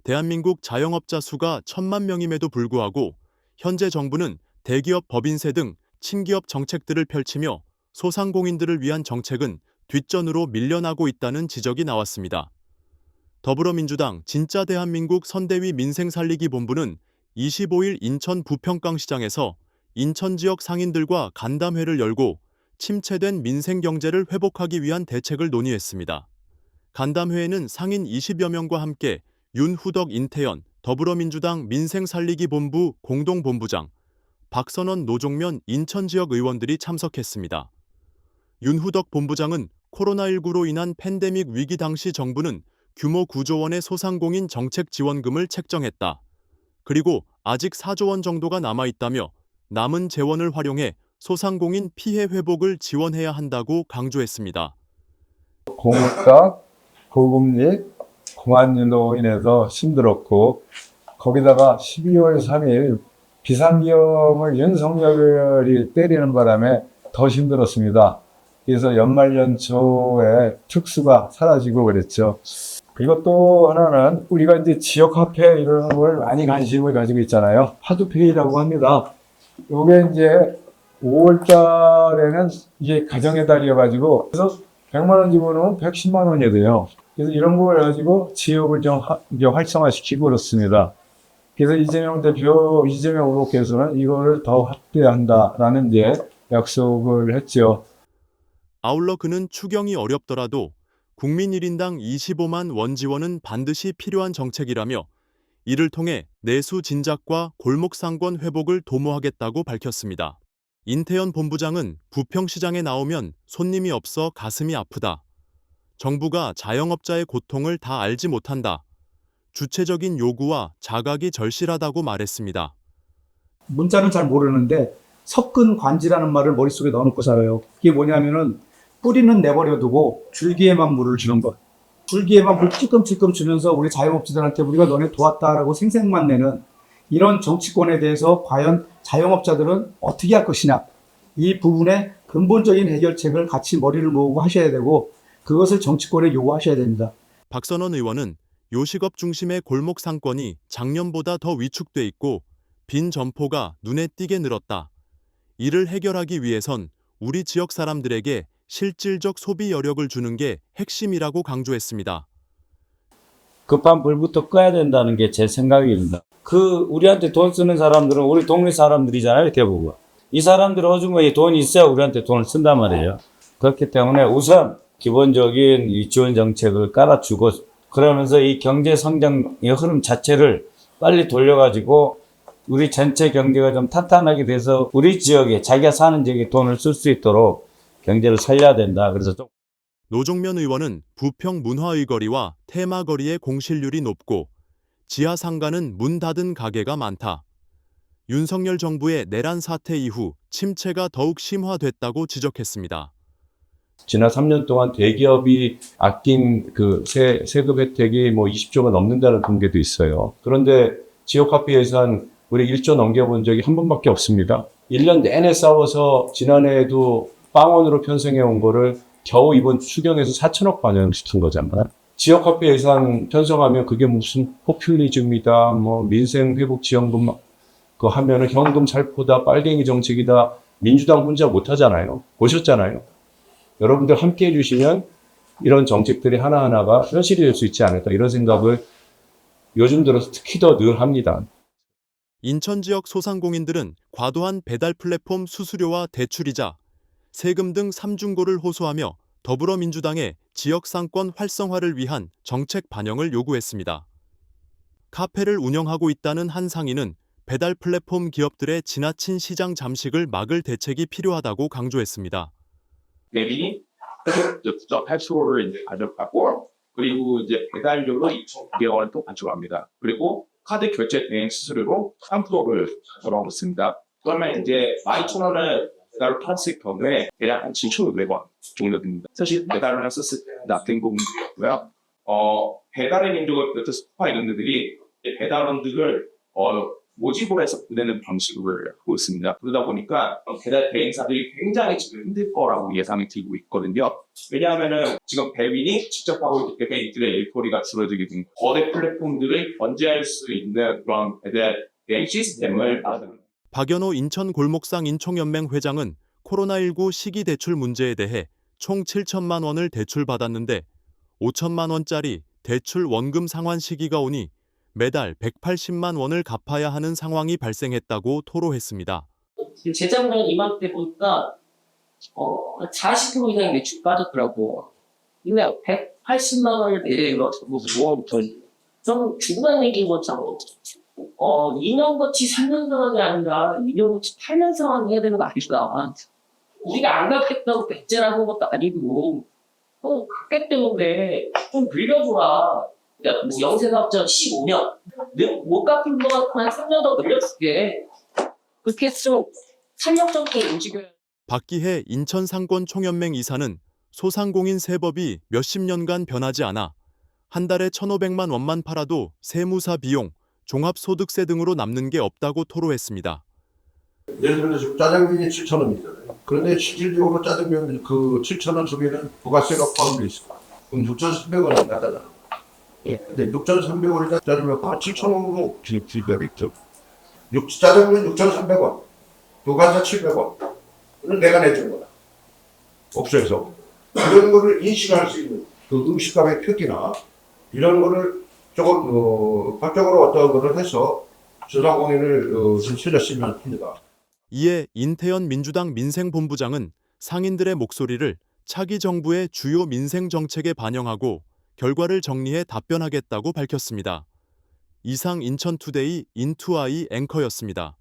대한민국 자영업자 수가 1,000만 명임에도 불구하고 현재 정부는 대기업 법인세 등 친기업 정책들을 펼치며 소상공인들을 위한 정책은 뒷전으로 밀려나고 있다는 지적이 나왔습니다. 더불어민주당 진짜 대한민국 선대위 민생살리기 본부는 25일 인천 부평강시장에서 인천 지역 상인들과 간담회를 열고 침체된 민생 경제를 회복하기 위한 대책을 논의했습니다. 간담회에는 상인 20여 명과 함께 윤후덕 인태연 더불어민주당 민생살리기 본부 공동본부장, 박선원 노종면 인천 지역 의원들이 참석했습니다. 윤후덕 본부장은 코로나19로 인한 팬데믹 위기 당시 정부는 규모 9조 원의 소상공인 정책 지원금을 책정했다. 그리고 아직 4조 원 정도가 남아있다며 남은 재원을 활용해 소상공인 피해 회복을 지원해야 한다고 강조했습니다. 고물가, 고금리, 공안유로 인해서 힘들었고 거기다가 12월 3일 비상계엄을 윤석열이 때리는 바람에 더 힘들었습니다. 그래서 연말연초에 특수가 사라지고 그랬죠. 그리고 또 하나는 우리가 이제 지역화폐 이런 걸 많이 관심을 가지고 있잖아요. 화두페이라고 합니다. 요게 이제 5월 달에는 이게 가정의 달이어가지고 그래서 100만 원 집어넣으면 110만 원이 돼요. 그래서 이런 걸 가지고 지역을 좀 이제 활성화시키고 그렇습니다. 그래서 이재명 후보께서는 이거를 더 확대한다라는 이제 약속을 했죠. 아울러 그는 추경이 어렵더라도 국민 1인당 25만 원 지원은 반드시 필요한 정책이라며 이를 통해 내수 진작과 골목상권 회복을 도모하겠다고 밝혔습니다. 인태연 본부장은 부평시장에 나오면 손님이 없어 가슴이 아프다. 정부가 자영업자의 고통을 다 알지 못한다. 주체적인 요구와 자각이 절실하다고 말했습니다. 문자는 잘 모르는데 섞은 관지라는 말을 머릿속에 넣어놓고 살아요. 그게 뭐냐면은 뿌리는 내버려두고 줄기에만 물을 주는 것. 줄기에만 물 찔끔찔끔 주면서 우리 자영업자들한테 우리가 너네 도왔다라고 생색만 내는 이런 정치권에 대해서 과연 자영업자들은 어떻게 할 것이냐. 이 부분에 근본적인 해결책을 같이 머리를 모으고 하셔야 되고 그것을 정치권에 요구하셔야 됩니다. 박선원 의원은 요식업 중심의 골목 상권이 작년보다 더 위축돼 있고 빈 점포가 눈에 띄게 늘었다. 이를 해결하기 위해선 우리 지역 사람들에게 실질적 소비 여력을 주는 게 핵심이라고 강조했습니다. 급한 불부터 꺼야 된다는 게 제 생각입니다. 우리한테 돈 쓰는 사람들은 우리 동네 사람들이잖아요, 대부분. 이 사람들 허주머니에 돈이 있어야 우리한테 돈을 쓴단 말이에요. 그렇기 때문에 우선 기본적인 이 지원 정책을 깔아주고 그러면서 이 경제 성장의 흐름 자체를 빨리 돌려가지고 우리 전체 경제가 좀 탄탄하게 돼서 우리 지역에 자기가 사는 지역에 돈을 쓸 수 있도록 경제를 살려야 된다. 그래서 노종면 의원은 부평 문화의거리와 테마거리의 공실률이 높고 지하 상가는 문 닫은 가게가 많다. 윤석열 정부의 내란 사태 이후 침체가 더욱 심화됐다고 지적했습니다. 지난 3년 동안 대기업이 아낀 그 세금 혜택이 뭐 20조가 넘는다는 통계도 있어요. 그런데 지역화폐 예산 우리 1조 넘겨본 적이 한 번밖에 없습니다. 1년 내내 싸워서 지난해에도 빵원으로 편성해 온 거를 겨우 이번 추경에서 4천억 반영시킨 거잖아요. 지역화폐 예산 편성하면 그게 무슨 포퓰리즘이다, 뭐 민생회복지원금 그거 하면은 현금 살포다, 빨갱이 정책이다, 민주당 혼자 못하잖아요. 보셨잖아요. 여러분들 함께 해주시면 이런 정책들이 하나하나가 현실이 될 수 있지 않을까 이런 생각을 요즘 들어서 특히 더 늘 합니다. 인천 지역 소상공인들은 과도한 배달 플랫폼 수수료와 대출이자 세금 등 삼중고를 호소하며 더불어민주당의 지역 상권 활성화를 위한 정책 반영을 요구했습니다. 카페를 운영하고 있다는 한 상인은 배달 플랫폼 기업들의 지나친 시장 잠식을 막을 대책이 필요하다고 강조했습니다. 대비 직접 탈출을 이제 가져가고 그리고 이제 배달료로 2,900원을 또 반출합니다. 그리고 카드 결제 대행 수수료로 3%를 적용하고 있습니다. 그러면 이제 12,000원을 배달을 팔았을 경우에 대략 한 7,500원 정도 됩니다. 사실 배달을 썼을 때 납된 부분이고요. 배달의 민족을 비롯해서 스파 이런 데들이 배달원들을 모집을 해서 보내는 방식을 하고 있습니다. 그러다 보니까 배달 대행사들이 굉장히 지금 힘들 거라고 예상이 들고 있거든요. 왜냐하면은 지금 배민이 직접 하고 있기 때문에 이들의 일거리가 줄어들게 됩니다. 거대 플랫폼들을 견제할 수 있는 그런 배달 대행 시스템을 만드는 박연호 인천 골목상 인총연맹 회장은 코로나19 시기 대출 문제에 대해 총 7천만 원을 대출받았는데 5천만 원짜리 대출 원금 상환 시기가 오니 매달 180만 원을 갚아야 하는 상황이 발생했다고 토로했습니다. 지금 재작년 이맘때 보니까 40% 이상의 매출이 빠졌더라고. 근데 180만 원을 내려 뭐부터 좀 중간 얘기인 것처럼 2년치 3년 상황이 아니라 2년치 8년 상황이 해야 되는 거 아닌가. 우리가 안 갚겠다고 백제라는 것도 아니고 또 갚기 때문에 좀 빌려줘라. 뭐 영세사업자 15년 못 갚은 거 한 3년 더 늘려줄게. 그렇게 좀 탄력적으로 움직여야. 박기혜 인천상권총연맹 이사는 소상공인 세법이 몇십 년간 변하지 않아 한 달에 1,500만 원만 팔아도 세무사 비용, 종합소득세 등으로 남는 게 없다고 토로했습니다. 예를 들어서 짜장면이 7,000원이잖아요. 그런데 실질적으로 짜장면 그 7,000원 속에는 부가세가 포함되어 있어요. 그럼 6,300원이 나가잖아. 근데 6,300원이다 짜장면 7,000원으로 지급되겠죠. 짜장면 6,300원, 부가세 700원. 을 내가 내준 거다. 업소에서. 이런 거를 인식할 수 있는 그 음식값의 표기나 이런 거를 조금 법적으로 어떤 거를 해서 소상공인을 좀 살렸으면 합니다. 이에 인태현 민주당 민생본부장은 상인들의 목소리를 차기 정부의 주요 민생 정책에 반영하고 결과를 정리해 답변하겠다고 밝혔습니다. 이상 인천투데이 인투아이 앵커였습니다.